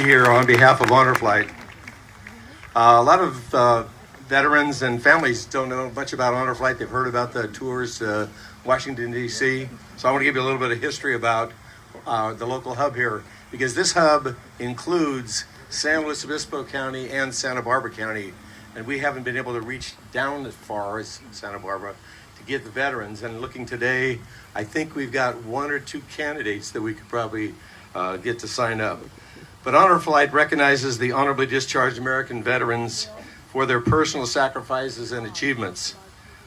Here on behalf of Honor Flight. A lot of veterans and families don't know much about Honor Flight. They've heard about the tours to Washington, D.C. So I want to give you a little bit of history about the local hub here, because this hub includes San Luis Obispo County and Santa Barbara County, and we haven't been able to reach down as far as Santa Barbara to get the veterans. And looking today, I think we've got one or two candidates that we could probably get to sign up. But Honor Flight recognizes the honorably discharged American veterans for their personal sacrifices and achievements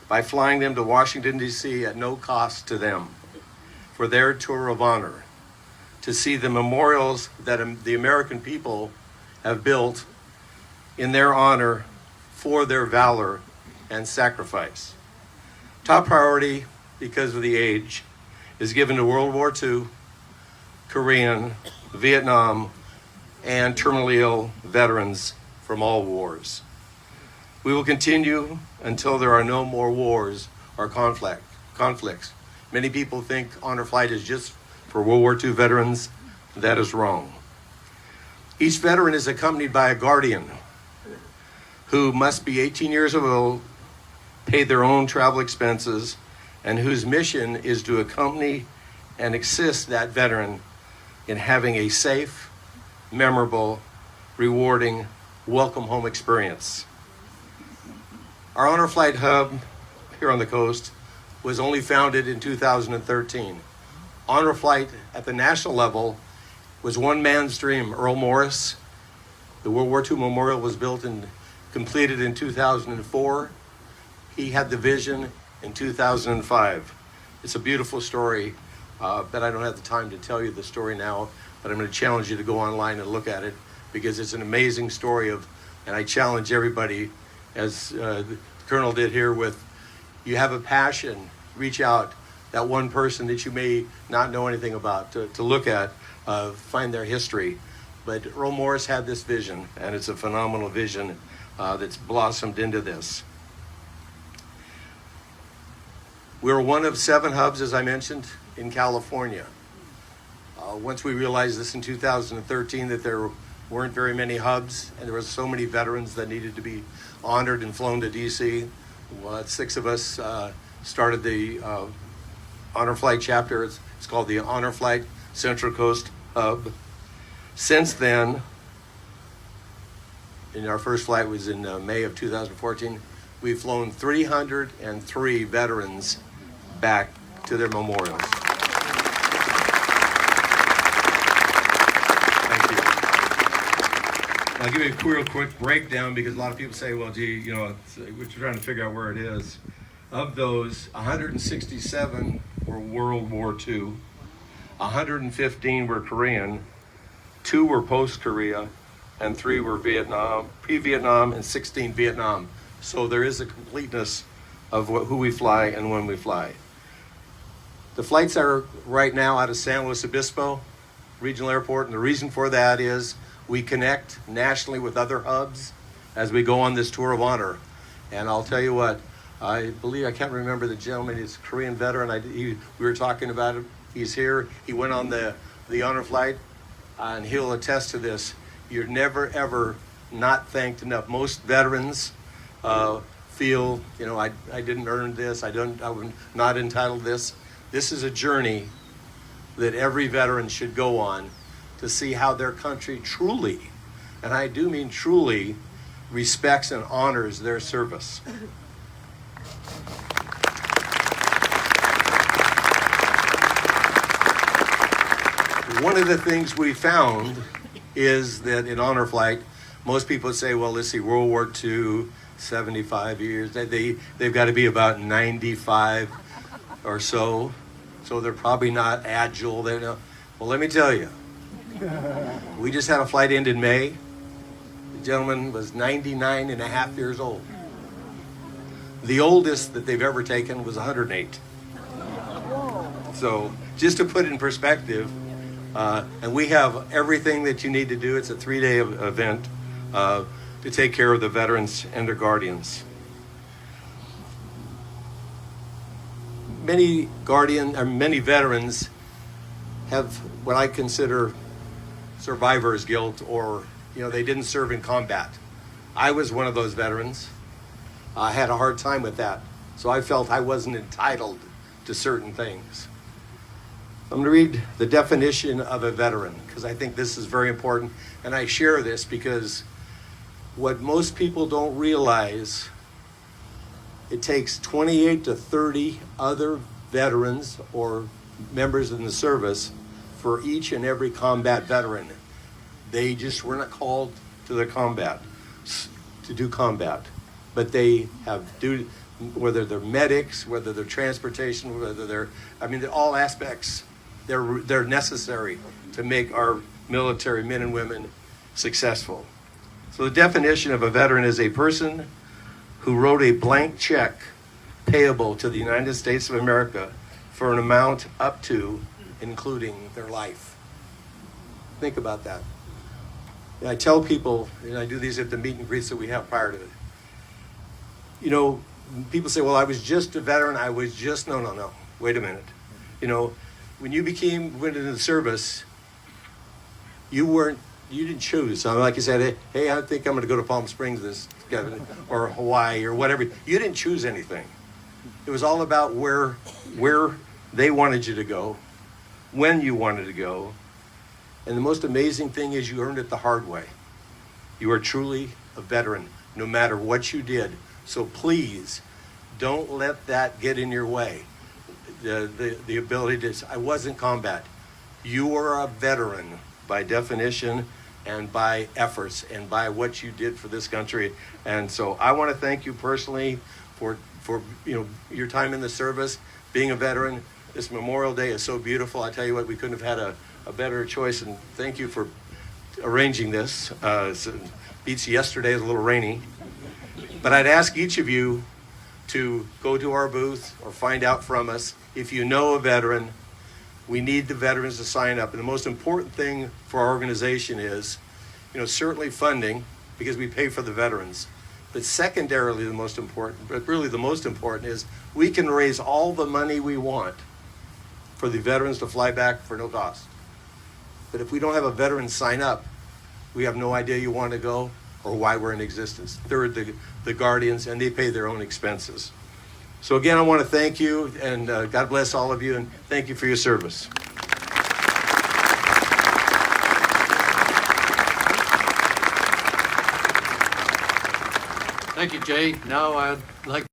by flying them to Washington, D.C. at no cost to them for their tour of honor, to see the memorials that the American people have built in their honor for their valor and sacrifice. Top priority, because of the age, is given to World War II, Korean, Vietnam, and terminally ill veterans from all wars. We will continue until there are no more wars or conflicts. Many people think Honor Flight is just for World War II veterans. That is wrong. Each veteran is accompanied by a guardian who must be 18 years old, pay their own travel expenses, and whose mission is to accompany and assist that veteran in having a safe, memorable, rewarding, welcome home experience. Our Honor Flight hub here on the coast was only founded in 2013. Honor Flight at the national level was one man's dream, Earl Morris. The World War II Memorial was built and completed in 2004. He had the vision in 2005. It's a beautiful story, but I don't have the time to tell you the story now. But I'm going to challenge you to go online and look at it, because it's an amazing story and I challenge everybody, as the Colonel did here, with you have a passion, reach out, that one person that you may not know anything about, to look at, find their history. But Earl Morris had this vision, and it's a phenomenal vision that's blossomed into this. We're one of 7 hubs, as I mentioned, in California. Once we realized this in 2013, that there weren't very many hubs and there were so many veterans that needed to be honored and flown to DC, 6 of us started the Honor Flight chapter. It's called the Honor Flight Central Coast Hub. Since then, and our first flight was in May of 2014, we've flown 303 veterans back to their memorials. I'll give you a real quick breakdown, because a lot of people say, well, gee, we're trying to figure out where it is. Of those, 167 were World War II, 115 were Korean, 2 were post-Korea, and 3 were Vietnam, pre-Vietnam, and 16 Vietnam. So there is a completeness of who we fly and when we fly. The flights are right now out of San Luis Obispo Regional Airport, and the reason for that is we connect nationally with other hubs as we go on this tour of honor. And I'll tell you what, I can't remember the gentleman, he's a Korean veteran. We were talking about him. He's here. He went on the Honor Flight, and he'll attest to this. You're never, ever not thanked enough. Most veterans feel, I didn't earn this. I'm not entitled to this. This is a journey that every veteran should go on to see how their country truly, and I do mean truly, respects and honors their service. One of the things we found is that in Honor Flight, most people say, well, let's see, World War II, 75 years, they've got to be about 95 or so, so they're probably not agile. Well, let me tell you, we just had a flight end in May. The gentleman was 99 and a half years old. The oldest that they've ever taken was 108. So just to put it in perspective, and we have everything that you need to do. It's a 3-day event to take care of the veterans and their guardians. Many veterans have what I consider survivor's guilt, or they didn't serve in combat. I was one of those veterans. I had a hard time with that, so I felt I wasn't entitled to certain things. I'm going to read the definition of a veteran because I think this is very important, and I share this because what most people don't realize, it takes 28 to 30 other veterans or members in the service for each and every combat veteran. They just were not called to the combat, to do combat, but they have duty, whether they're medics, whether they're transportation, whether they're, all aspects, they're necessary to make our military men and women successful. So the definition of a veteran is a person who wrote a blank check payable to the United States of America for an amount up to, including their life. Think about that. And I tell people, and I do these at the meet and greets that we have prior to it. People say, well, I was just a veteran. No. Wait a minute. When you went into the service, you didn't choose. So like you said, hey, I think I'm going to go to Palm Springs or Hawaii or whatever. You didn't choose anything. It was all about where they wanted you to go, when you wanted to go. And the most amazing thing is you earned it the hard way. You are truly a veteran, no matter what you did. So please, don't let that get in your way. The ability to, I was in combat. You are a veteran by definition and by efforts and by what you did for this country. And so I want to thank you personally for your time in the service, being a veteran. This Memorial Day is so beautiful. I tell you what, we couldn't have had a better choice, and thank you for arranging this. Beats yesterday, it was a little rainy. But I'd ask each of you to go to our booth or find out from us. If you know a veteran, we need the veterans to sign up. And the most important thing for our organization is, certainly funding, because we pay for the veterans. But secondarily, the most important is we can raise all the money we want for the veterans to fly back for no cost. But if we don't have a veteran sign up, we have no idea you want to go or why we're in existence. Third, the guardians, and they pay their own expenses. So again, I want to thank you, and God bless all of you, and thank you for your service. Thank you, Jay. Now I'd like